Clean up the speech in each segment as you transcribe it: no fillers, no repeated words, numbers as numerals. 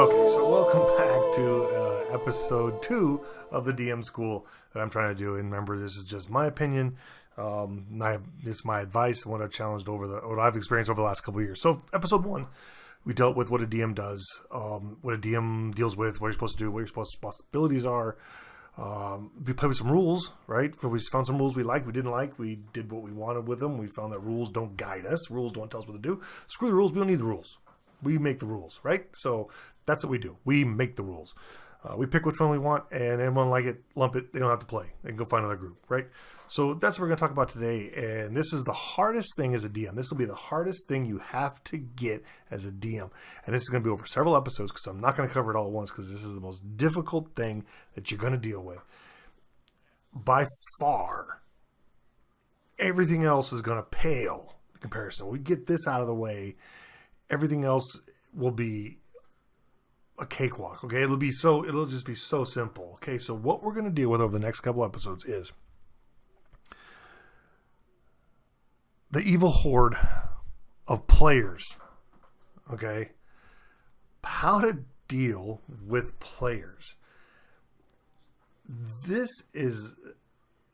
Okay, so welcome back to episode 2 of the DM School that I'm trying to do. And remember, this is just my opinion. It's my advice and what I've challenged what I've experienced over the last couple of years. So, episode 1, we dealt with what a DM does, what a DM deals with, what you're supposed to do, what your responsibilities are. We played with some rules, right? We found some rules we liked, we didn't like. We did what we wanted with them. We found that rules don't guide us. Rules don't tell us what to do. Screw the rules. We don't need the rules. We make the rules, right? So that's what we do. We make the rules. We pick which one we want, and anyone like it, lump it. They don't have to play. They can go find another group, right? So that's what we're going to talk about today. And this is the hardest thing as a DM. This will be the hardest thing you have to get as a DM. And this is going to be over several episodes because I'm not going to cover it all at once because this is the most difficult thing that you're going to deal with. By far, everything else is going to pale in comparison. We get this out of the way. Everything else will be a cakewalk. Okay, it'll just be so simple. Okay, so what we're going to deal with over the next couple episodes is the evil horde of players. Okay, how to deal with players. This is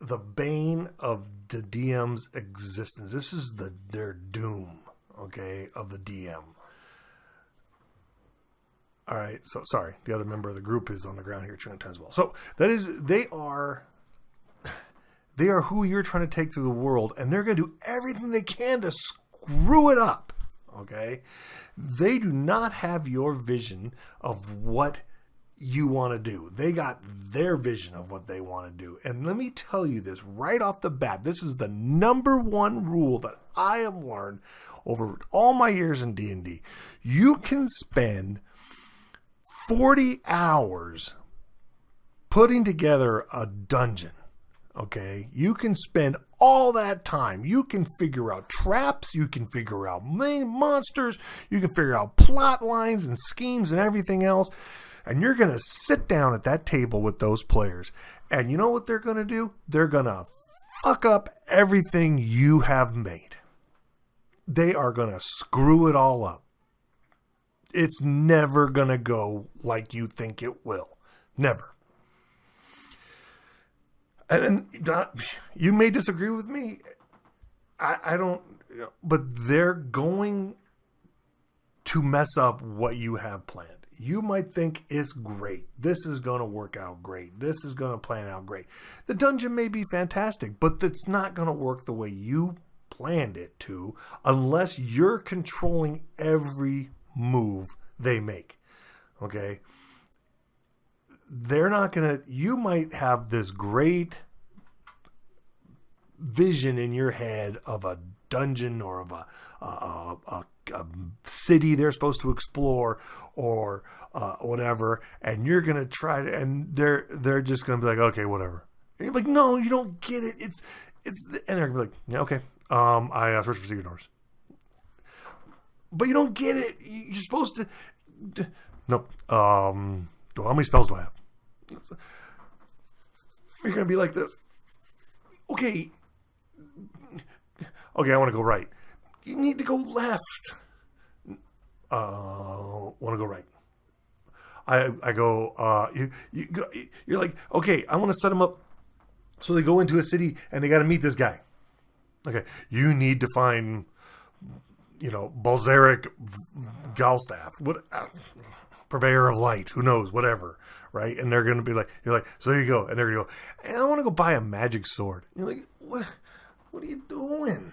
the bane of the DM's existence. This is their doom. Okay, of the DM. All right, so sorry, the other member of the group is on the ground here chewing as well. So they are who you're trying to take through the world, and they're going to do everything they can to screw it up. Okay, they do not have your vision of what you want to do. They got their vision of what they want to do. And let me tell you this right off the bat. This is the number one rule that I have learned over all my years in D&D. You can spend 40 hours putting together a dungeon. Okay? You can spend all that time. You can figure out traps. You can figure out monsters. You can figure out plot lines and schemes and everything else. And you're going to sit down at that table with those players. And you know what they're going to do? They're going to fuck up everything you have made. They are going to screw it all up. It's never going to go like you think it will. Never. And you may disagree with me. I don't, but they're going to mess up what you have planned. You might think it's great. This is going to work out great. This is going to plan out great. The dungeon may be fantastic, but it's not going to work the way you planned it to unless you're controlling every move they make. Okay? They're not going to... You might have this great vision in your head of a dungeon or of a city they're supposed to explore or whatever, and you're gonna try to, and they're just gonna be like, okay, whatever. And you're like, no, you don't get it. It's and they're gonna be like, yeah, okay. I searched for secret doors, but you don't get it. You're supposed to. Nope. How many spells do I have? You're gonna be like this. Okay, I want to go right. You need to go left. Want to go right. I go. You go. You're like, okay, I want to set them up. So they go into a city and they got to meet this guy. Okay, you need to find, Balzeric Galstaff, purveyor of light. Who knows? Whatever. Right? And they're gonna be like, you're like, so you go, and they're gonna go. And I want to go buy a magic sword. You're like, what? What are you doing?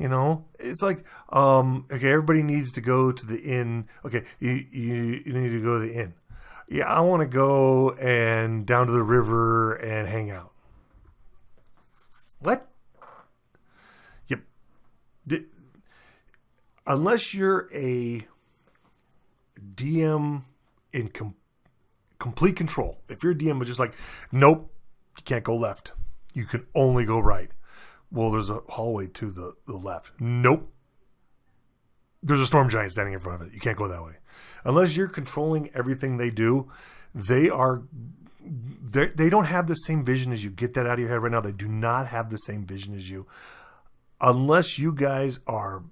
It's like, okay, everybody needs to go to the inn. Okay, you need to go to the inn. Yeah, I want to go and down to the river and hang out. What? Yep. Unless you're a DM in complete control. If your DM was just like, nope, you can't go left. You can only go right. Well, there's a hallway to the left. Nope. There's a storm giant standing in front of it. You can't go that way. Unless you're controlling everything they do, they don't have the same vision as you. Get that out of your head right now. They do not have the same vision as you. Unless you guys are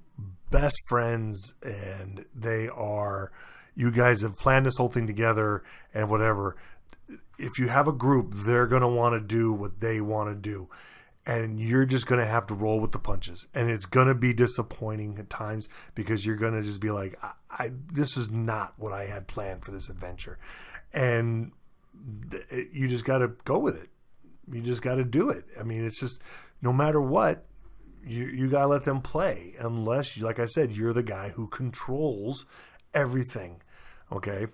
best friends and they are You guys have planned this whole thing together and whatever. If you have a group, they're going to want to do what they want to do. And you're just going to have to roll with the punches. And it's going to be disappointing at times because you're going to just be like, this is not what I had planned for this adventure. And you just got to go with it. You just got to do it. I mean, it's just no matter what, you got to let them play. Unless, like I said, you're the guy who controls everything. Okay?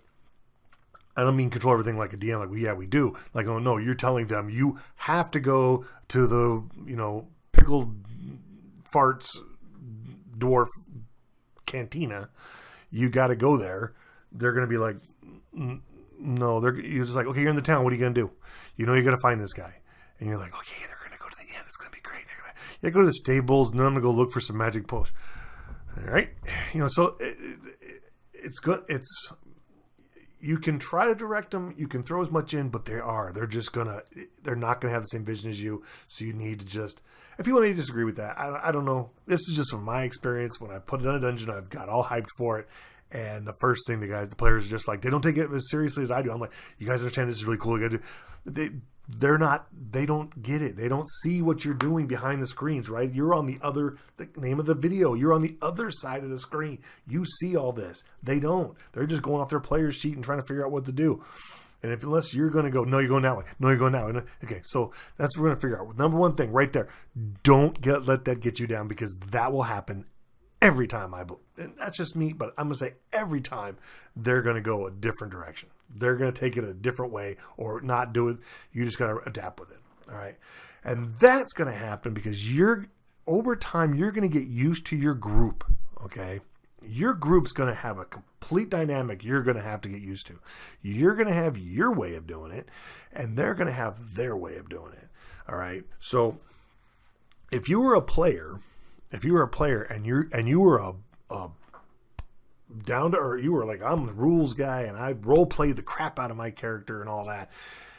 I don't mean control everything like a DM, like, well, yeah, we do. Like, oh, no, you're telling them you have to go to the, pickled farts dwarf cantina. You got to go there. They're going to be like, no, you're just like, okay, you're in the town. What are you going to do? You got to find this guy. And you're like, okay, they're going to go to the inn. It's going to be great. You go to the stables, and then I'm going to go look for some magic potions. All right? So it's good. You can try to direct them. You can throw as much in, but they're not going to have the same vision as you. So you need to and people may disagree with that. I don't know. This is just from my experience. When I put it on a dungeon, I've got all hyped for it. And the first thing the players are just like, they don't take it as seriously as I do. I'm like, you guys understand this is really cool. You got to do. They don't get it. They don't see what you're doing behind the screens, right? You're on the name of the video. You're on the other side of the screen. You see all this. They don't. They're just going off their player's sheet and trying to figure out what to do. And unless you're going to go, no, you're going that way. No, you're going that way. Okay, so that's what we're going to figure out. Number one thing right there, don't let that get you down, because that will happen every time. And that's just me, but I'm going to say every time they're going to go a different direction. They're going to take it a different way or not do it. You just got to adapt with it. All right. And that's going to happen because over time, you're going to get used to your group. Okay. Your group's going to have a complete dynamic you're going to have to get used to. You're going to have your way of doing it, and they're going to have their way of doing it. All right. So if you were a player and you were a down to earth, you were like, I'm the rules guy and I role played the crap out of my character and all that.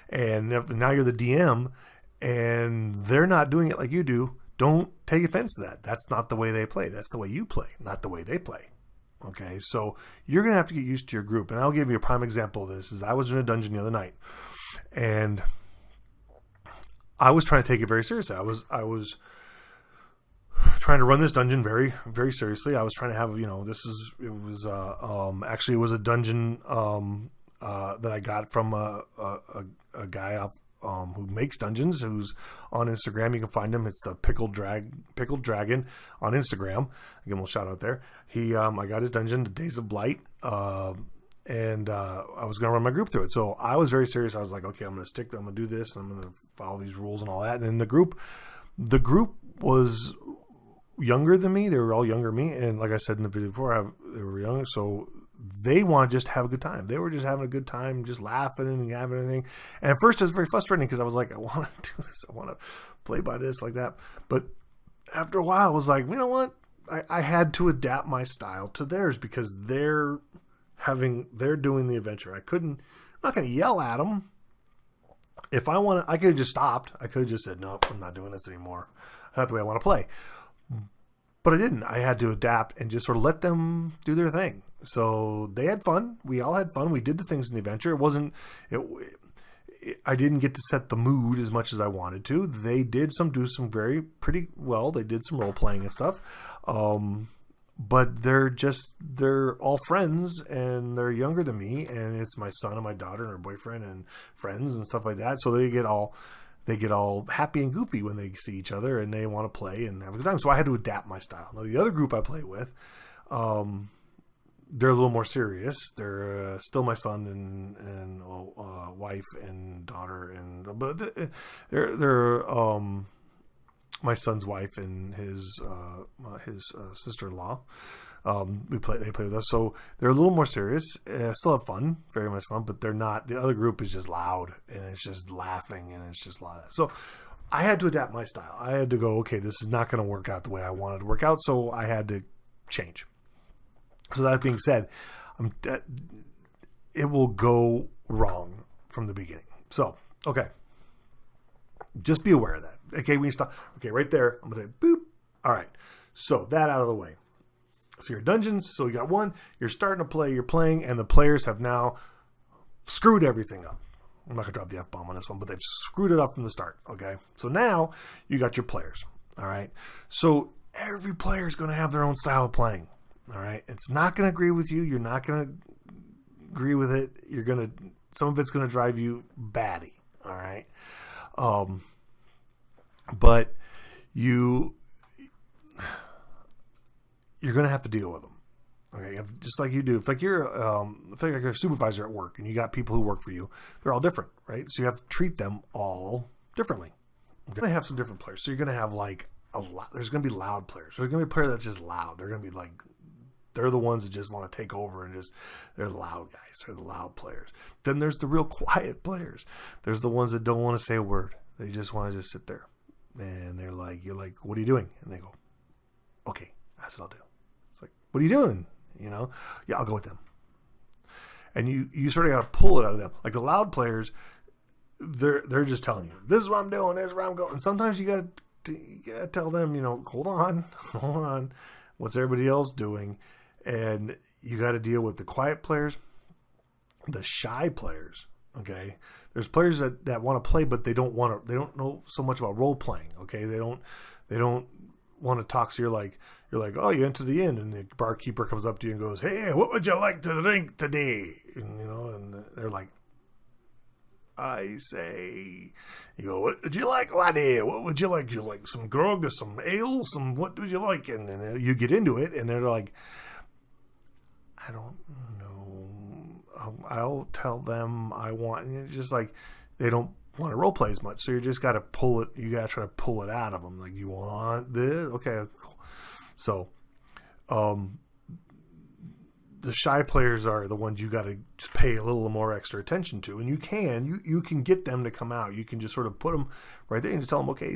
And now you're the DM and they're not doing it like you do. Don't take offense to that. That's not the way they play. That's the way you play, not the way they play. Okay. So you're going to have to get used to your group. And I'll give you a prime example of this. Is I was in a dungeon the other night and I was trying to take it very seriously. I was trying to run this dungeon very, very seriously. I was trying to have, actually it was a dungeon that I got from a guy who makes dungeons, who's on Instagram. You can find him. It's the Pickled Dragon on Instagram. I give him a shout out there. I got his dungeon, the Days of Blight, and I was going to run my group through it. So I was very serious. I was like, okay, I'm going to do this. And I'm going to follow these rules and all that. And the group was younger than me. They were all younger than me. And like I said in the video before, they were young. So they want to just have a good time. They were just having a good time, just laughing and having anything. And at first it was very frustrating because I was like, I want to do this. I want to play by this like that. But after a while, I was like, you know what? I had to adapt my style to theirs because they're doing the adventure. I'm not going to yell at them. If I want to, I could have just stopped. I could have just said, nope, I'm not doing this anymore. That's the way I want to play. But I didn't. I had to adapt and just sort of let them do their thing. So they had fun. We all had fun. We did the things in the adventure. I didn't get to set the mood as much as I wanted to. They did do some pretty well. They did some role playing and stuff. But they're all friends and they're younger than me. And it's my son and my daughter and her boyfriend and friends and stuff like that. So they get all happy and goofy when they see each other and they want to play and have a good time. So I had to adapt my style. Now, the other group I play with, they're a little more serious. They're still my son and wife and daughter, but they're my son's wife and his sister-in-law. They play with us, so they're a little more serious. Still have fun, very much fun, but they're not. The other group is just loud and it's just laughing and it's just loud. So I had to adapt my style. I had to go, okay, this is not going to work out the way I wanted to work out, so I had to change. So that being said, it will go wrong from the beginning. So, okay. Just be aware of that. Okay, we stop. Okay, right there. I'm going to say, boop. All right. So that out of the way. So your dungeons, so you got one, you're starting to play, you're playing, and the players have now screwed everything up. I'm not going to drop the F-bomb on this one, but they've screwed it up from the start, okay? So now you got your players, all right? So every player is going to have their own style of playing, all right? It's not going to agree with you. You're not going to agree with it. Some of it's going to drive you batty, all right? But you're going to have to deal with them. Okay, just like you do. If like you're a supervisor at work and you got people who work for you, they're all different, right? So you have to treat them all differently. You're going to have some different players. So you're going to have like there's going to be loud players. There's going to be a player that's just loud. They're going to be like, they're the ones that just want to take over and they're the loud guys. They're the loud players. Then there's the real quiet players. There's the ones that don't want to say a word. They just want to just sit there. And you're like, what are you doing? And they go, okay, that's what I'll do. It's like, what are you doing? Yeah, I'll go with them. And you sort of got to pull it out of them. Like the loud players, they're just telling you, this is what I'm doing, this is where I'm going. And sometimes you got to tell them, hold on, what's everybody else doing? And you got to deal with the quiet players, the shy players. Okay, there's players that want to play, but they don't know so much about role playing. Okay, they don't want to talk. So you're like, oh, you enter the inn, and the barkeeper comes up to you and goes, hey, what would you like to drink today? And and they're like, I say, you go, what would you like, laddie? What would you like? You like some grog or some ale? What would you like? And then you get into it, and they're like, I don't know. I'll tell them I want. And it's just like they don't want to role play as much, so you just got to pull it. You got to try to pull it out of them. Like, you want this? Okay. So, the shy players are the ones you got to just pay a little more extra attention to, and you can get them to come out. You can just sort of put them right there and just tell them, okay,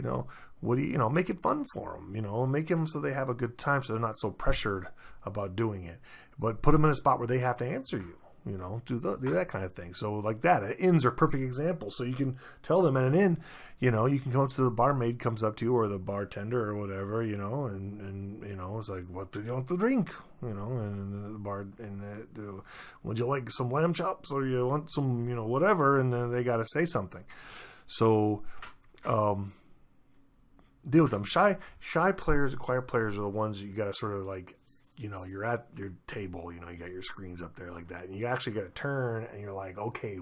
what do you make it fun for them, make them so they have a good time, so they're not so pressured about doing it. But put them in a spot where they have to answer you. Do that kind of thing. So like that, inns are a perfect example. So you can tell them at an inn, you can come up to the barmaid comes up to you, or the bartender or whatever, and it's like, what do you want to drink? And the bar, and would you like some lamb chops, or you want some, whatever, and then they got to say something. So, deal with them. Shy players and quiet players are the ones you got to sort of like, you're at your table, you got your screens up there like that, and you actually got to turn, and you're like, okay,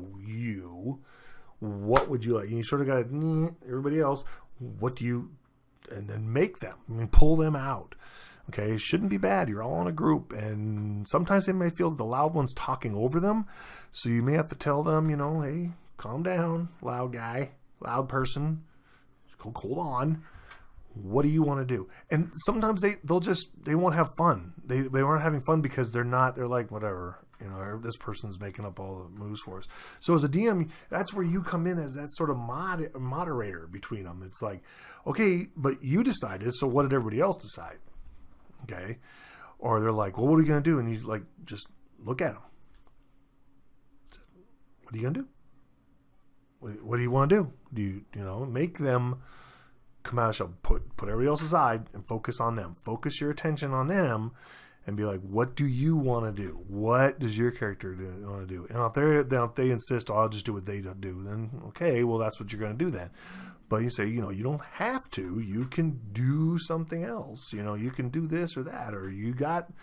what would you like? And you sort of got to, everybody else, what do you, and then make them, pull them out. Okay, it shouldn't be bad. You're all in a group, and sometimes they may feel the loud one's talking over them, so you may have to tell them, hey, calm down, loud guy, loud person, hold on. What do you want to do? And sometimes they won't have fun. They aren't having fun because they're like, whatever, this person's making up all the moves for us. So as a DM, that's where you come in as that sort of moderator between them. It's like, okay, but you decided, so what did everybody else decide? Okay. Or they're like, well, what are you going to do? And you like, just look at them. What are you going to do? What do you want to do? Do you, make them come out of the show, put everybody else aside and focus on them. Focus your attention on them and be like, what do you want to do? What does your character want to do? And if they insist, I'll just do what they do, then okay, well, that's what you're going to do then. But you say, you don't have to. You can do something else. You can do this or that. Or you got,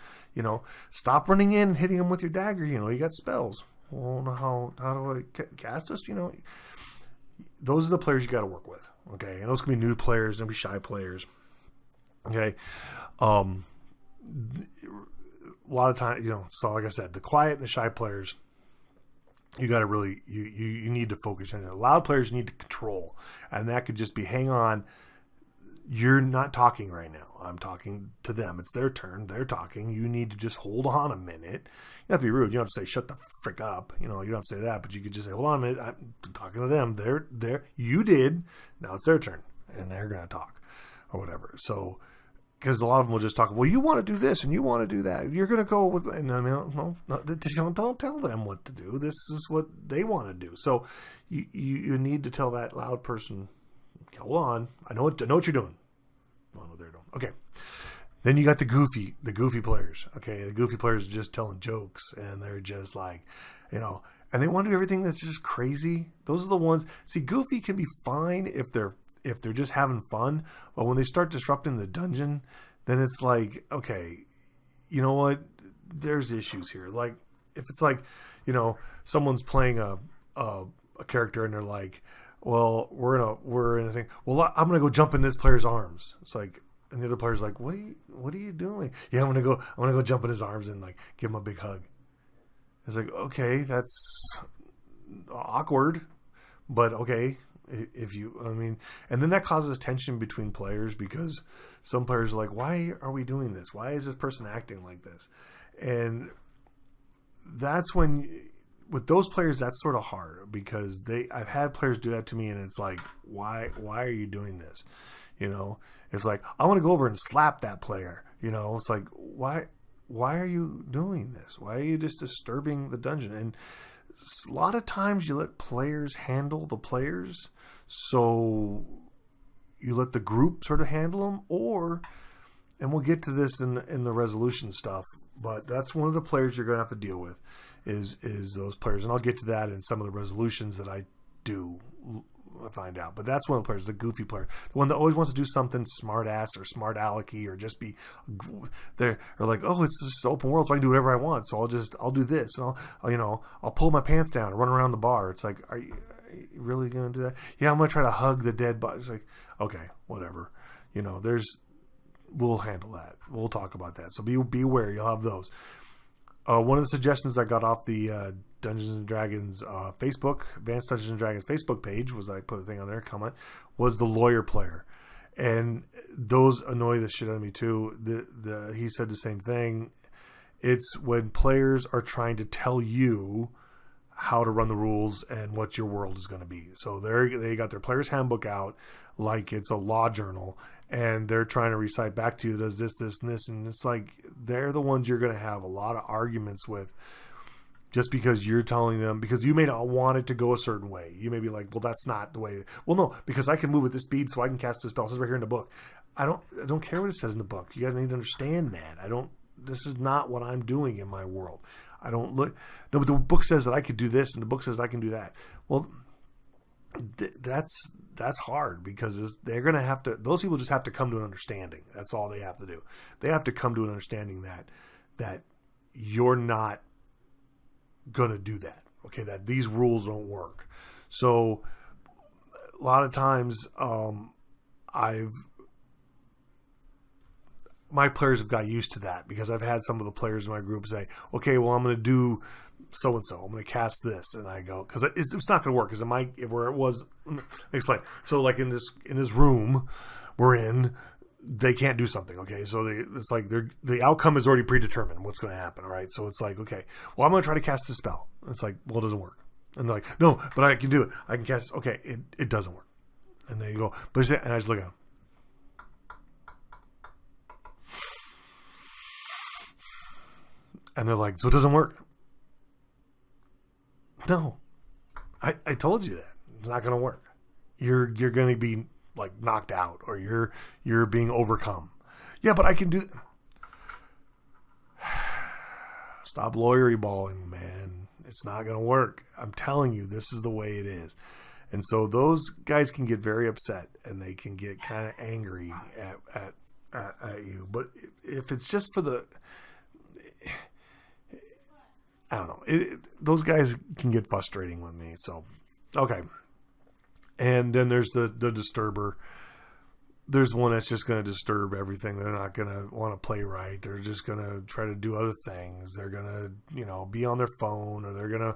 stop running in and hitting them with your dagger. You got spells. Well, how do I cast this? Those are the players you got to work with. Okay, and those can be new players and be shy players. Okay, a lot of time, so like I said, the quiet and the shy players, you got to really, you need to focus on it. Loud players need to control, and that could just be, hang on, you're not talking right now. I'm talking to them. It's their turn. They're talking. You need to just hold on a minute. You don't have to be rude. You don't have to say, shut the frick up. You don't have to say that, but you could just say, hold on a minute. I'm talking to them. They're, you did. Now it's their turn, and they're going to talk or whatever. So, because a lot of them will just talk, well, you want to do this and you want to do that. You're going to go with, and no, don't tell them what to do. This is what they want to do. So you need to tell that loud person, hold on. I know what you're doing. I know what they're doing. Okay. Then you got the goofy players. Okay, the goofy players are just telling jokes, and they're just like, and they want to do everything that's just crazy. Those are the ones. See, goofy can be fine if they're just having fun, but when they start disrupting the dungeon, then it's like, okay, you know what? There's issues here. Like if it's like, someone's playing a character and they're like, well, we're in a thing. Well, I'm gonna go jump in this player's arms. It's like, and the other player's like, what are you doing? Yeah, I'm gonna go jump in his arms and like give him a big hug. It's like, okay, that's awkward, but okay. And then that causes tension between players because some players are like, why are we doing this? Why is this person acting like this? And that's when, with those players, that's sort of hard because I've had players do that to me, and it's like, why are you doing this? It's like, I want to go over and slap that player. It's like, why are you doing this? Why are you just disturbing the dungeon? And a lot of times you let players handle the players, so you let the group sort of handle them, and we'll get to this in the resolution stuff, but that's one of the players you're going to have to deal with is those players, and I'll get to that in some of the resolutions that I do find out. But that's one of the players, the goofy player, the one that always wants to do something smart ass or smart alecky or just be there, or like, oh, it's just open world, so I can do whatever I want. So I'll do this, and I'll pull my pants down and run around the bar. It's like, are you really gonna do that? Yeah, I'm gonna try to hug the dead body. It's like, okay, whatever. We'll handle that. We'll talk about that. So be aware. You'll have those. One of the suggestions I got off the Dungeons and Dragons Facebook, Advanced Dungeons and Dragons Facebook page, was I put a thing on there, comment, was the lawyer player. And those annoy the shit out of me too. He said the same thing. It's when players are trying to tell you how to run the rules and what your world is going to be. So they got their player's handbook out like it's a law journal, and they're trying to recite back to you, does this, this, and this. And it's like, they're the ones you're going to have a lot of arguments with just because you're telling them, because you may not want it to go a certain way. You may be like, well, that's not the way. Well, no, because I can move at this speed so I can cast this spell. It says right here in the book. I don't care what it says in the book. You got to need to understand that. This is not what I'm doing in my world. No, but the book says that I could do this, and the book says I can do that. Well, that's hard because they're going to have to, those people just have to come to an understanding. That's all they have to do. They have to come to an understanding that you're not going to do that. Okay. That these rules don't work. So a lot of times, my players have got used to that because I've had some of the players in my group say, okay, well, I'm going to do so-and-so. I'm going to cast this. And I go, because it's not going to work. Because where it was, let me explain. So like in this room we're in, they can't do something. Okay. So it's like the outcome is already predetermined what's going to happen. All right. So it's like, okay, well, I'm going to try to cast this spell. It's like, well, it doesn't work. And they're like, no, but I can do it. I can cast. Okay. It doesn't work. And then you go, and I just look at them. And they're like, so it doesn't work. No, I told you that it's not going to work. You're going to be like knocked out, or you're being overcome. Yeah, but I can do. Stop lawyery balling, man. It's not going to work. I'm telling you, this is the way it is. And so those guys can get very upset, and they can get kind of angry at you. But if it's just for the, I don't know. Those guys can get frustrating with me. So, okay. And then there's the disturber. There's one that's just going to disturb everything. They're not going to want to play right. They're just going to try to do other things. They're going to, be on their phone, or they're going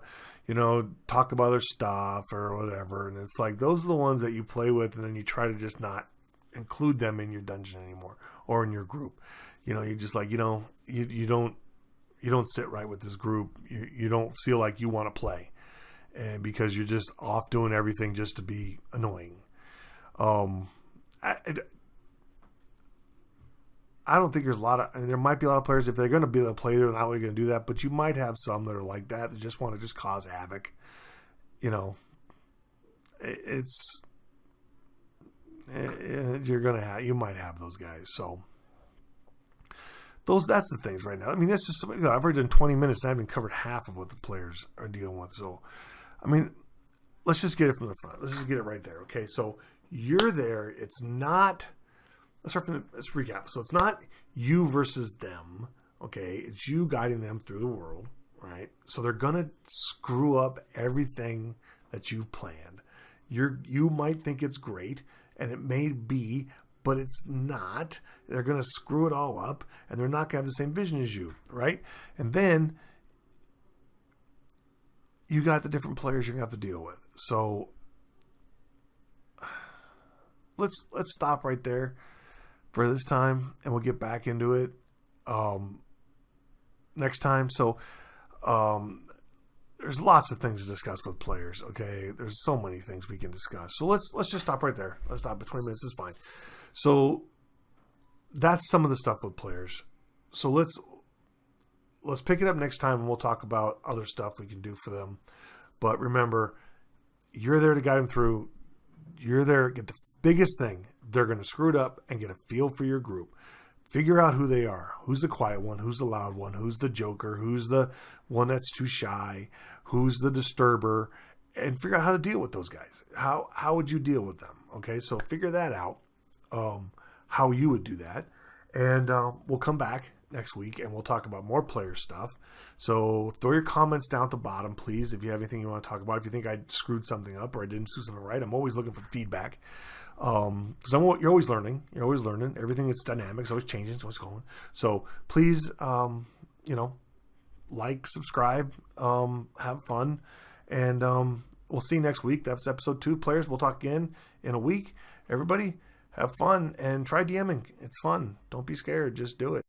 to, talk about their stuff or whatever. And it's like, those are the ones that you play with, and then you try to just not include them in your dungeon anymore or in your group. You just like, you don't sit right with this group. You don't feel like you want to play, and because you're just off doing everything just to be annoying. I don't think there's there might be a lot of players, if they're going to be able to play, they're not really going to do that, but you might have some that are like that just want to just cause havoc. You're going to you might have those guys. So, That's the things right now. I mean, this is I've already done 20 minutes and I haven't covered half of what the players are dealing with. So, I mean, let's just get it from the front. Let's just get it right there. Okay, so you're there. It's not. Let's recap. So it's not you versus them. Okay, it's you guiding them through the world. Right. So they're gonna screw up everything that you've planned. You might think it's great, and it may be, but it's not. They're going to screw it all up, and they're not going to have the same vision as you, right? And then you got the different players you're going to have to deal with. So let's stop right there for this time, and we'll get back into it next time. So there's lots of things to discuss with players. Okay, there's so many things we can discuss. So let's just stop right there. Let's stop. 20 minutes is fine. So that's some of the stuff with players. So let's pick it up next time, and we'll talk about other stuff we can do for them. But remember, you're there to guide them through. You're there to get the biggest thing. They're going to screw it up and get a feel for your group. Figure out who they are. Who's the quiet one? Who's the loud one? Who's the joker? Who's the one that's too shy? Who's the disturber? And figure out how to deal with those guys. How would you deal with them? Okay, so figure that out. How you would do that. And we'll come back next week and we'll talk about more player stuff. So throw your comments down at the bottom, please, if you have anything you want to talk about. If you think I screwed something up or I didn't do something right, I'm always looking for feedback. Because you're always learning. You're always learning. Everything is dynamic. It's always changing. It's always going. So please, like, subscribe, have fun, and we'll see you next week. That's episode 2. Players, we'll talk again in a week. Everybody, have fun and try DMing. It's fun. Don't be scared. Just do it.